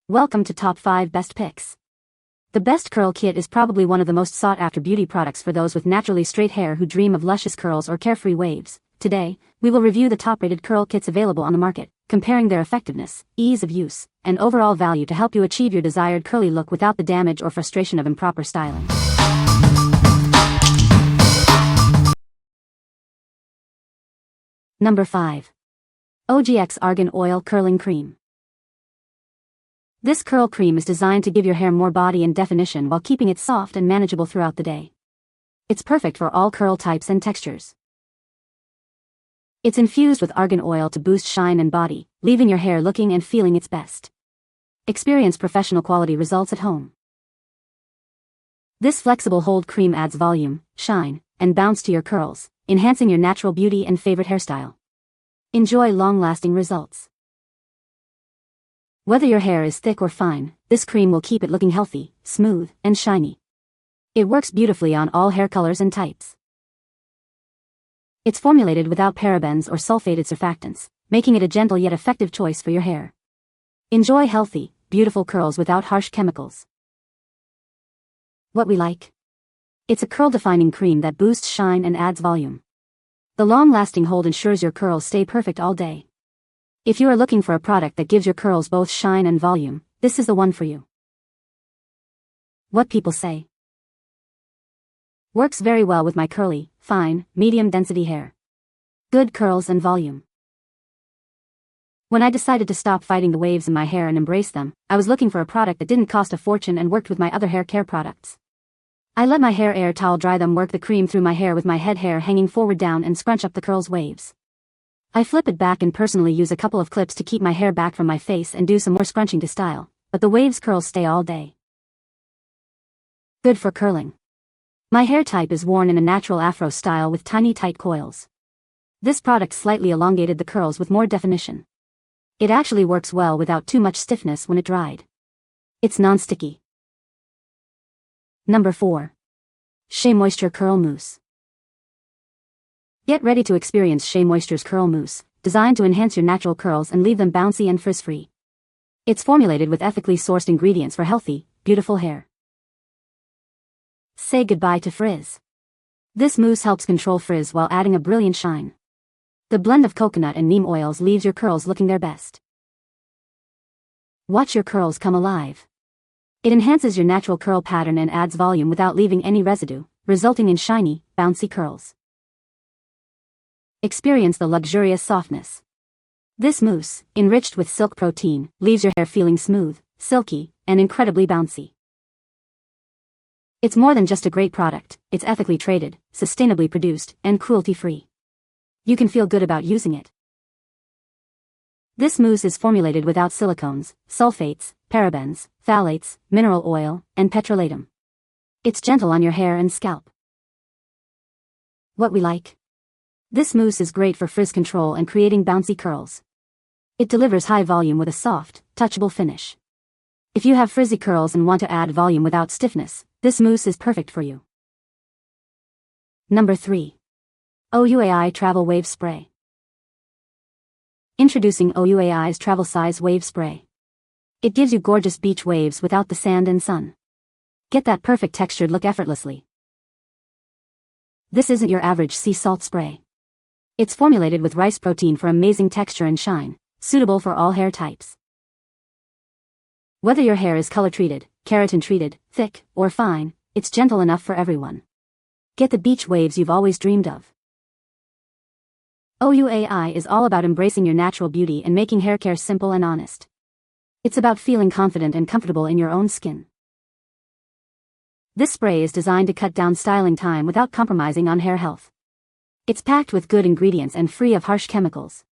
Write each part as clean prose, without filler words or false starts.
Welcome to Top 5 Best Picks. The Best Curl Kit is probably one of the most sought-after beauty products for those with naturally straight hair who dream of luscious curls or carefree waves. Today, we will review the top-rated curl kits available on the market, comparing their effectiveness, ease of use, and overall value to help you achieve your desired curly look without the damage or frustration of improper styling. Number 5. OGX Argan Oil Curling Cream. This curl cream is designed to give your hair more body and definition while keeping it soft and manageable throughout the day. It's perfect for all curl types and textures. It's infused with argan oil to boost shine and body, leaving your hair looking and feeling its best. Experience professional quality results at home. This flexible hold cream adds volume, shine, and bounce to your curls, enhancing your natural beauty and favorite hairstyle. Enjoy long-lasting results. Whether your hair is thick or fine, this cream will keep it looking healthy, smooth, and shiny. It works beautifully on all hair colors and types. It's formulated without parabens or sulfated surfactants, making it a gentle yet effective choice for your hair. Enjoy healthy, beautiful curls without harsh chemicals. What we like? It's a curl-defining cream that boosts shine and adds volume. The long-lasting hold ensures your curls stay perfect all day. If you are looking for a product that gives your curls both shine and volume, this is the one for you. What people say. Works very well with my curly, fine, medium density hair. Good curls and volume. When I decided to stop fighting the waves in my hair and embrace them, I was looking for a product that didn't cost a fortune and worked with my other hair care products. I let my hair air towel dry them, work the cream through my hair with my head hair hanging forward down and scrunch up the curls waves. I flip it back and personally use a couple of clips to keep my hair back from my face and do some more scrunching to style, but the waves curls stay all day. Good for curling. My hair type is worn in a natural afro style with tiny tight coils. This product slightly elongated the curls with more definition. It actually works well without too much stiffness when it dried. It's non-sticky. Number 4. SheaMoisture Curl Mousse. Get ready to experience SheaMoisture's Curl Mousse, designed to enhance your natural curls and leave them bouncy and frizz-free. It's formulated with ethically sourced ingredients for healthy, beautiful hair. Say goodbye to frizz. This mousse helps control frizz while adding a brilliant shine. The blend of coconut and neem oils leaves your curls looking their best. Watch your curls come alive. It enhances your natural curl pattern and adds volume without leaving any residue, resulting in shiny, bouncy curls. Experience the luxurious softness. This mousse, enriched with silk protein, leaves your hair feeling smooth, silky, and incredibly bouncy. It's more than just a great product, it's ethically traded, sustainably produced, and cruelty-free. You can feel good about using it. This mousse is formulated without silicones, sulfates, parabens, phthalates, mineral oil, and petrolatum. It's gentle on your hair and scalp. What we like? This mousse is great for frizz control and creating bouncy curls. It delivers high volume with a soft, touchable finish. If you have frizzy curls and want to add volume without stiffness, this mousse is perfect for you. Number 3. OUAI Travel Wave Spray. Introducing OUAI's Travel Size Wave Spray. It gives you gorgeous beach waves without the sand and sun. Get that perfect textured look effortlessly. This isn't your average sea salt spray. It's formulated with rice protein for amazing texture and shine, suitable for all hair types. Whether your hair is color-treated, keratin-treated, thick, or fine, it's gentle enough for everyone. Get the beach waves you've always dreamed of. OUAI is all about embracing your natural beauty and making hair care simple and honest. It's about feeling confident and comfortable in your own skin. This spray is designed to cut down styling time without compromising on hair health. It's packed with good ingredients and free of harsh chemicals.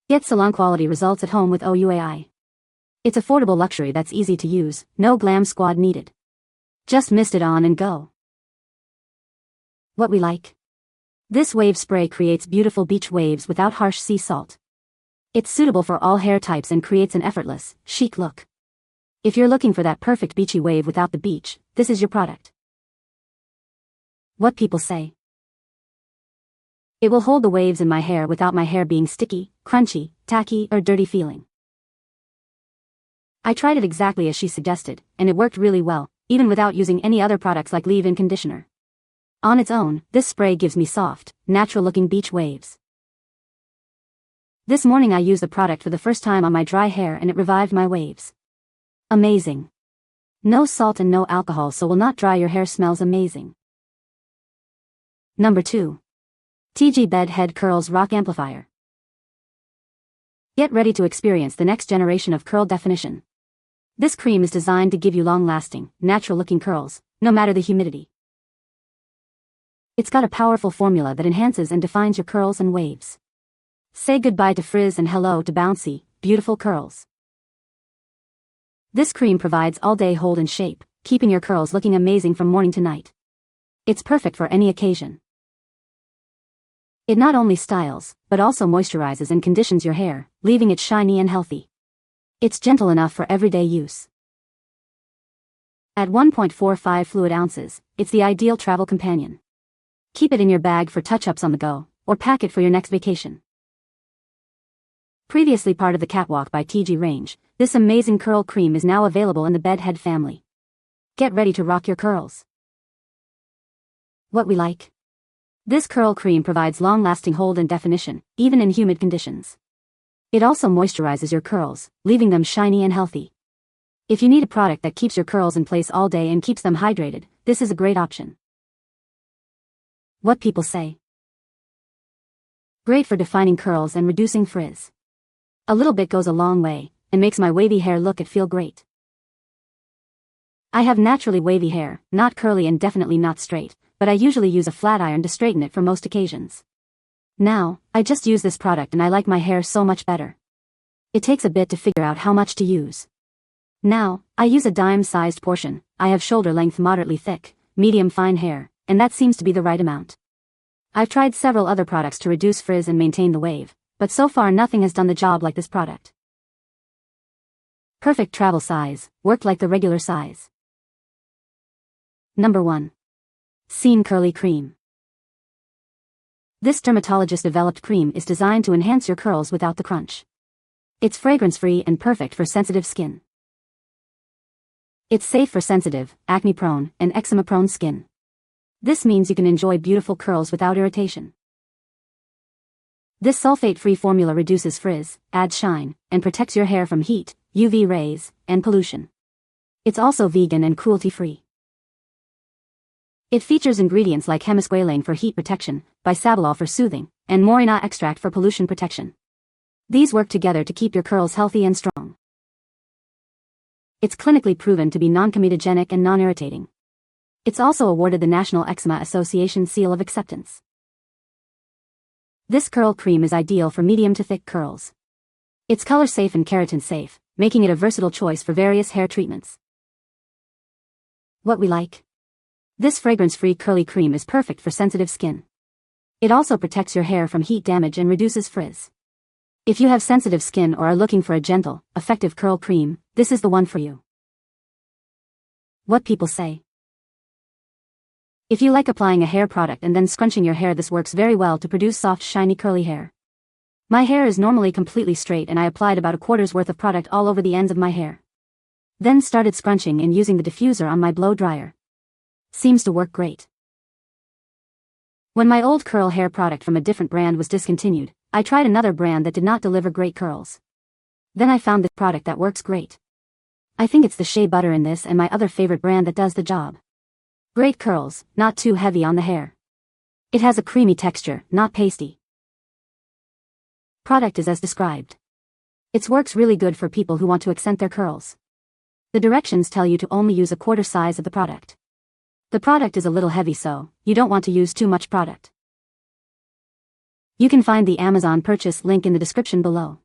Get salon-quality results at home with OUAI. It's affordable luxury that's easy to use, no glam squad needed. Just mist it on and go. What we like? This wave spray creates beautiful beach waves without harsh sea salt. It's suitable for all hair types and creates an effortless, chic look. If you're looking for that perfect beachy wave without the beach, this is your product. What people say. It will hold the waves in my hair without my hair being sticky, crunchy, tacky, or dirty feeling. I tried it exactly as she suggested, and it worked really well, even without using any other products like leave-in conditioner. On its own, this spray gives me soft, natural-looking beach waves. This morning I used the product for the first time on my dry hair and it revived my waves. Amazing. No salt and no alcohol, so will not dry your hair. Smells amazing. Number 2. TIGI Bed Head Curls Rock Amplifier. Get ready to experience the next generation of curl definition. This cream is designed to give you long-lasting, natural-looking curls, no matter the humidity. It's got a powerful formula that enhances and defines your curls and waves. Say goodbye to frizz and hello to bouncy, beautiful curls. This cream provides all-day hold and shape, keeping your curls looking amazing from morning to night. It's perfect for any occasion. It not only styles, but also moisturizes and conditions your hair, leaving it shiny and healthy. It's gentle enough for everyday use. At 1.45 fluid ounces, it's the ideal travel companion. Keep it in your bag for touch-ups on the go, or pack it for your next vacation. Previously part of the Catwalk by TIGI range, this amazing curl cream is now available in the Bedhead family. Get ready to rock your curls. What we like. This curl cream provides long-lasting hold and definition, even in humid conditions. It also moisturizes your curls, leaving them shiny and healthy. If you need a product that keeps your curls in place all day and keeps them hydrated, this is a great option. What people say. Great for defining curls and reducing frizz. A little bit goes a long way, and makes my wavy hair look and feel great. I have naturally wavy hair, not curly and definitely not straight, but I usually use a flat iron to straighten it for most occasions. Now, I just use this product and I like my hair so much better. It takes a bit to figure out how much to use. Now, I use a dime-sized portion. I have shoulder length moderately thick, medium fine hair, and that seems to be the right amount. I've tried several other products to reduce frizz and maintain the wave, but so far nothing has done the job like this product. Perfect travel size, worked like the regular size. Number 1. Scene Curly Cream. This dermatologist-developed cream is designed to enhance your curls without the crunch. It's fragrance-free and perfect for sensitive skin. It's safe for sensitive, acne-prone, and eczema-prone skin. This means you can enjoy beautiful curls without irritation. This sulfate-free formula reduces frizz, adds shine, and protects your hair from heat, UV rays, and pollution. It's also vegan and cruelty-free. It features ingredients like hemisqualane for heat protection, bisabolol for soothing, and morena extract for pollution protection. These work together to keep your curls healthy and strong. It's clinically proven to be non-comedogenic and non-irritating. It's also awarded the National Eczema Association Seal of Acceptance. This curl cream is ideal for medium to thick curls. It's color safe and keratin safe, making it a versatile choice for various hair treatments. What we like. This fragrance-free curly cream is perfect for sensitive skin. It also protects your hair from heat damage and reduces frizz. If you have sensitive skin or are looking for a gentle, effective curl cream, this is the one for you. What people say. If you like applying a hair product and then scrunching your hair, this works very well to produce soft, shiny, curly hair. My hair is normally completely straight and I applied about a quarter's worth of product all over the ends of my hair. Then started scrunching and using the diffuser on my blow dryer. Seems to work great. When my old curl hair product from a different brand was discontinued, I tried another brand that did not deliver great curls. Then I found this product that works great. I think it's the shea butter in this and my other favorite brand that does the job. Great curls, not too heavy on the hair. It has a creamy texture, not pasty. Product is as described. It works really good for people who want to accent their curls. The directions tell you to only use a quarter size of the product. The product is a little heavy, so you don't want to use too much product. You can find the Amazon purchase link in the description below.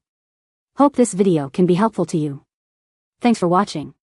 Hope this video can be helpful to you. Thanks for watching.